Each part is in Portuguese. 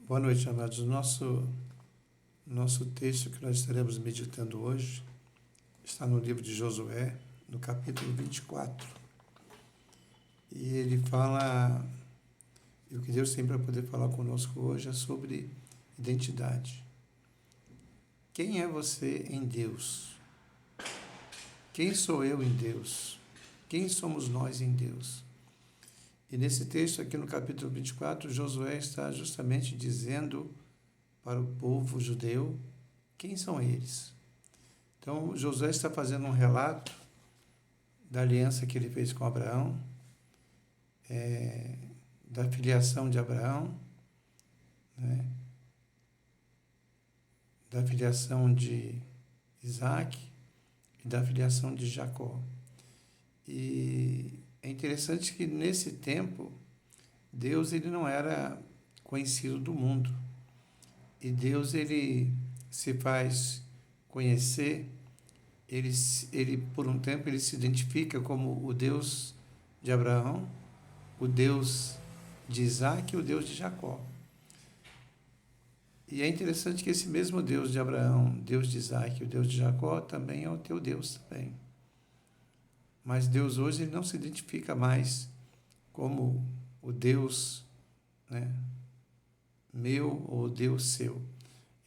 Boa noite, amados. Nosso texto que nós estaremos meditando hoje está no livro de Josué, no capítulo 24. E ele fala, e o que Deus tem para poder falar conosco hoje é sobre identidade. Quem é você em Deus? Quem sou eu em Deus? Quem somos nós em Deus? E nesse texto aqui no capítulo 24, Josué está justamente dizendo para o povo judeu quem são eles. Então, Josué está fazendo um relato da aliança que ele fez com Abraão, da filiação de Abraão, né? Da filiação de Isaac e da filiação de Jacó. E é interessante que nesse tempo, Deus ele não era conhecido do mundo. E Deus ele se faz conhecer, ele por um tempo ele se identifica como o Deus de Abraão, o Deus de Isaac e o Deus de Jacó. E é interessante que esse mesmo Deus de Abraão, Deus de Isaac e o Deus de Jacó também é o teu Deus também. Mas Deus hoje ele não se identifica mais como o Deus, né, meu ou Deus seu.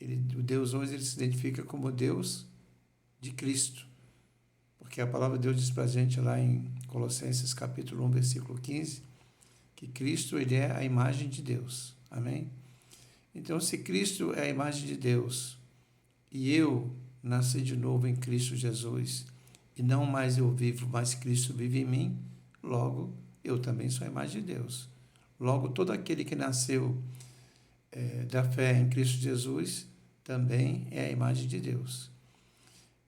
O Deus hoje ele se identifica como Deus de Cristo. Porque a palavra de Deus diz para a gente lá em Colossenses capítulo 1, versículo 15, que Cristo ele é a imagem de Deus. Amém? Então, se Cristo é a imagem de Deus e eu nasci de novo em Cristo Jesus e não mais eu vivo, mas Cristo vive em mim, logo eu também sou a imagem de Deus. Logo, todo aquele que nasceu da fé em Cristo Jesus também é a imagem de Deus.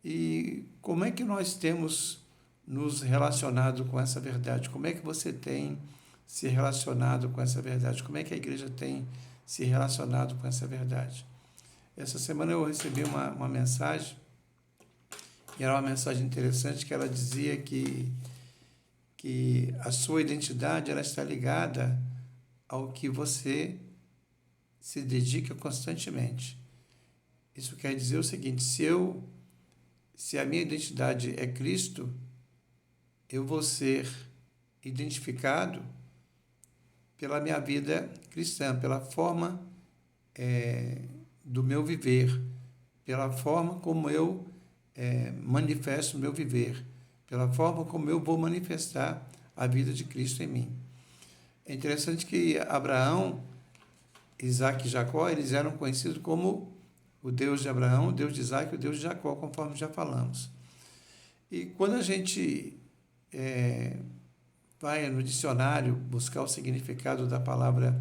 E como é que nós temos nos relacionado com essa verdade? Como é que você tem se relacionado com essa verdade? Como é que a igreja tem se relacionado com essa verdade? Essa semana eu recebi uma mensagem, e era uma mensagem interessante, que ela dizia que a sua identidade ela está ligada ao que você se dedica constantemente. Isso quer dizer o seguinte: se a minha identidade é Cristo, eu vou ser identificado pela minha vida cristã, pela forma do meu viver, pela forma como eu manifesto o meu viver, pela forma como eu vou manifestar a vida de Cristo em mim. É interessante que Abraão, Isaac e Jacó, eles eram conhecidos como o Deus de Abraão, o Deus de Isaac e o Deus de Jacó, conforme já falamos. E quando a gente vai no dicionário buscar o significado da palavra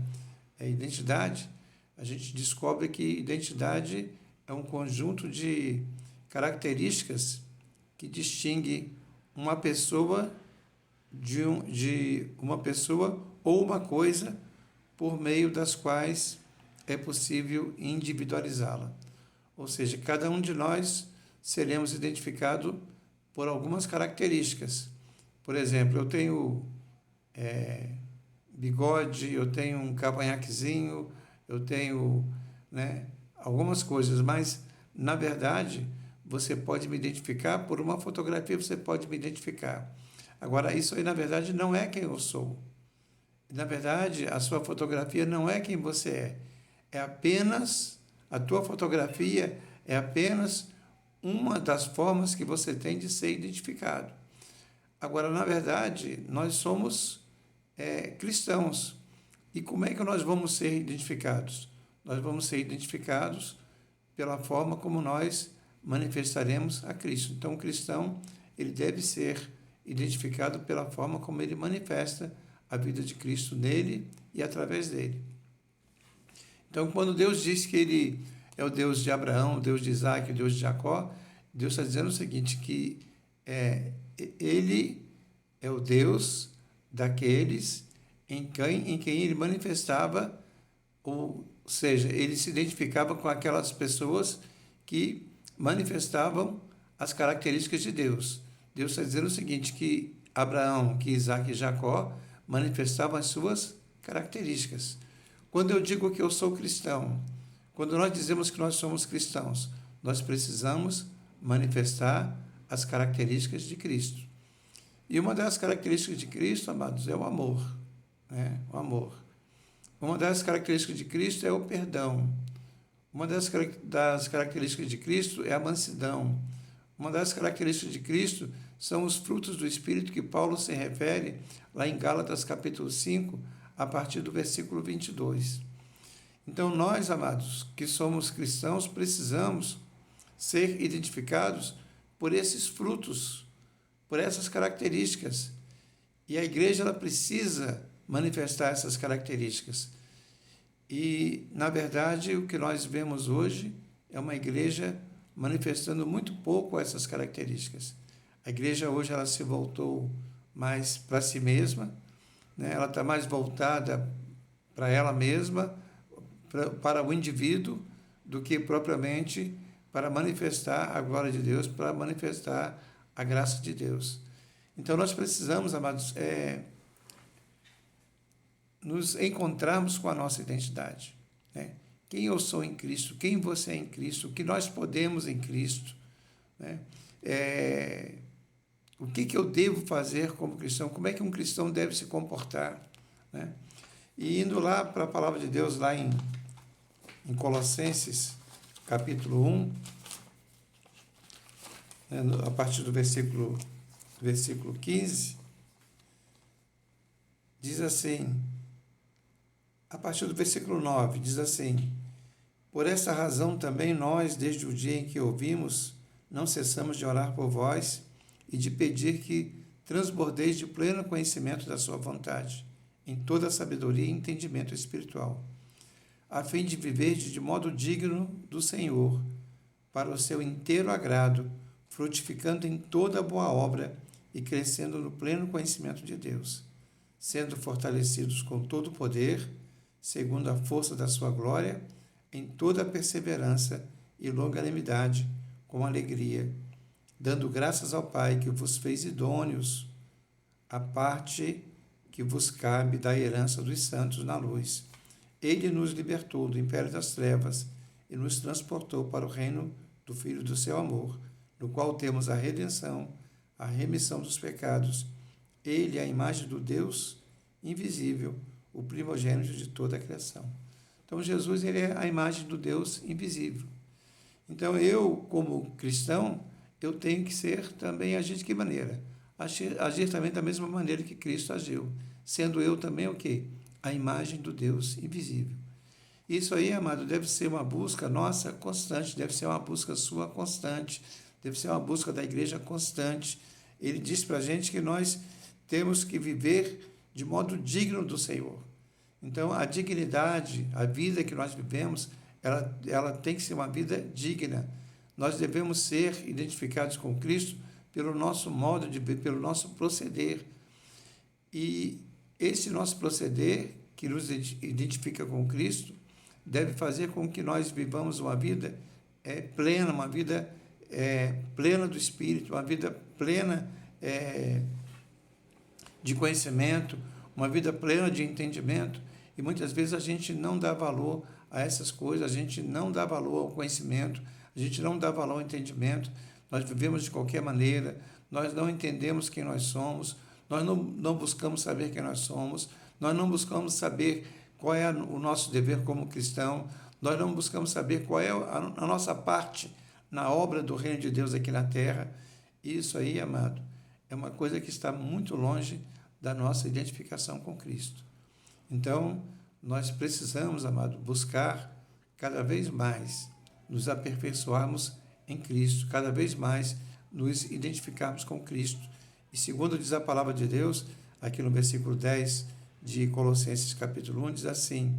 identidade, a gente descobre que identidade é um conjunto de características que distingue uma pessoa de uma pessoa ou uma coisa por meio das quais é possível individualizá-la. Ou seja, cada um de nós seremos identificados por algumas características. Por exemplo, eu tenho bigode, eu tenho um cavanhaquezinho, eu tenho algumas coisas, mas, na verdade, você pode me identificar por uma fotografia, você pode me identificar. Agora, isso aí, na verdade, não é quem eu sou. Na verdade, a sua fotografia não é quem você é. É apenas, a tua fotografia é apenas uma das formas que você tem de ser identificado. Agora, na verdade, nós somos cristãos. E como é que nós vamos ser identificados? Nós vamos ser identificados pela forma como nós manifestaremos a Cristo. Então, o cristão ele deve ser identificado pela forma como ele manifesta a vida de Cristo nele e através dele. Então, quando Deus diz que ele é o Deus de Abraão, o Deus de Isaac, o Deus de Jacó, Deus está dizendo o seguinte, que ele é o Deus daqueles em quem ele manifestava, ou seja, ele se identificava com aquelas pessoas que manifestavam as características de Deus. Deus está dizendo o seguinte, que Abraão, que Isaac e Jacó manifestavam as suas características. Quando eu digo que eu sou cristão, quando nós dizemos que nós somos cristãos, nós precisamos manifestar as características de Cristo. E uma das características de Cristo, amados, é o amor, né? O amor. Uma das características de Cristo é o perdão. Uma das características de Cristo é a mansidão. Uma das características de Cristo são os frutos do Espírito que Paulo se refere lá em Gálatas capítulo 5, a partir do versículo 22. Então nós, amados, que somos cristãos, precisamos ser identificados por esses frutos, por essas características. E a igreja ela precisa manifestar essas características. E, na verdade, o que nós vemos hoje é uma igreja manifestando muito pouco essas características. A igreja hoje ela se voltou mais para si mesma, né? Ela está mais voltada para ela mesma, para o indivíduo, do que propriamente para manifestar a glória de Deus, para manifestar a graça de Deus. Então, nós precisamos, amados, nos encontrarmos com a nossa identidade, né? Quem eu sou em Cristo, quem você é em Cristo, o que nós podemos em Cristo, né? O que eu devo fazer como cristão, como é que um cristão deve se comportar, né? E indo lá para a palavra de Deus, lá em Colossenses, capítulo 1, né, a partir do versículo 15, diz assim, a partir do versículo 9, diz assim: por essa razão também nós, desde o dia em que ouvimos, não cessamos de orar por vós e de pedir que transbordeis de pleno conhecimento da sua vontade, em toda a sabedoria e entendimento espiritual, a fim de viver de modo digno do Senhor, para o seu inteiro agrado, frutificando em toda boa obra e crescendo no pleno conhecimento de Deus, sendo fortalecidos com todo o poder, segundo a força da sua glória, em toda a perseverança e longanimidade, com alegria, dando graças ao Pai que vos fez idôneos à parte que vos cabe da herança dos santos na luz. Ele nos libertou do império das trevas e nos transportou para o reino do Filho do seu amor, no qual temos a redenção, a remissão dos pecados. Ele é a imagem do Deus invisível, o primogênito de toda a criação. Então, Jesus ele é a imagem do Deus invisível. Então, eu, como cristão, eu tenho que ser também, agir de que maneira? Agir também da mesma maneira que Cristo agiu, sendo eu também o quê? A imagem do Deus invisível. Isso aí, amado, deve ser uma busca nossa constante, deve ser uma busca sua constante, deve ser uma busca da igreja constante. Ele diz para a gente que nós temos que viver de modo digno do Senhor. Então, a dignidade, a vida que nós vivemos, ela tem que ser uma vida digna. Nós devemos ser identificados com Cristo pelo nosso modo de viver, pelo nosso proceder. E esse nosso proceder, que nos identifica com Cristo, deve fazer com que nós vivamos uma vida plena, uma vida plena do Espírito, uma vida plena de conhecimento, uma vida plena de entendimento. E muitas vezes a gente não dá valor a essas coisas, a gente não dá valor ao conhecimento, a gente não dá valor ao entendimento, nós vivemos de qualquer maneira, nós não entendemos quem nós somos, nós não buscamos saber quem nós somos, nós não buscamos saber qual é o nosso dever como cristão, nós não buscamos saber qual é a nossa parte na obra do reino de Deus aqui na terra. Isso aí, amado, é uma coisa que está muito longe da nossa identificação com Cristo. Então, nós precisamos, amado, buscar cada vez mais nos aperfeiçoarmos em Cristo, cada vez mais nos identificarmos com Cristo. E segundo diz a palavra de Deus, aqui no versículo 10 de Colossenses capítulo 1, diz assim: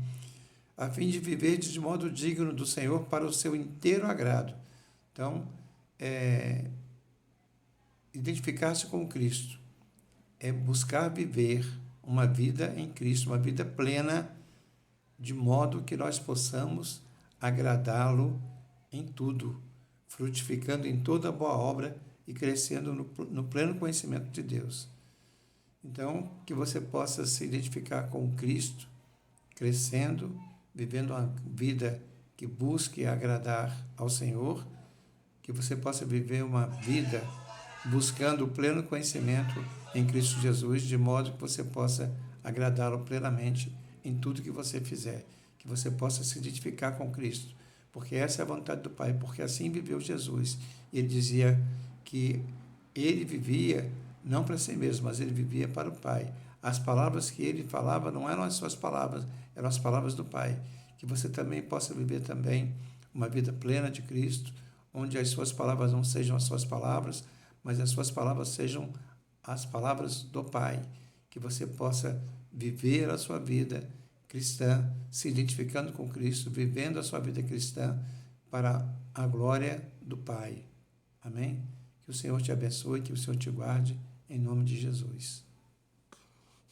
a fim de viver de modo digno do Senhor para o seu inteiro agrado. Então, identificar-se com Cristo é buscar viver uma vida em Cristo, uma vida plena, de modo que nós possamos agradá-lo em tudo, frutificando em toda boa obra e crescendo no pleno conhecimento de Deus. Então, que você possa se identificar com Cristo crescendo, vivendo uma vida que busque agradar ao Senhor, que você possa viver uma vida buscando o pleno conhecimento em Cristo Jesus, de modo que você possa agradá-lo plenamente em tudo que você fizer, que você possa se identificar com Cristo, porque essa é a vontade do Pai, porque assim viveu Jesus. Ele dizia que ele vivia não para si mesmo, mas ele vivia para o Pai. As palavras que ele falava não eram as suas palavras, eram as palavras do Pai. Que você também possa viver também uma vida plena de Cristo, onde as suas palavras não sejam as suas palavras, mas as suas palavras sejam as palavras do Pai. Que você possa viver a sua vida cristã, se identificando com Cristo, vivendo a sua vida cristã para a glória do Pai. Amém? Que o Senhor te abençoe, que o Senhor te guarde, em nome de Jesus.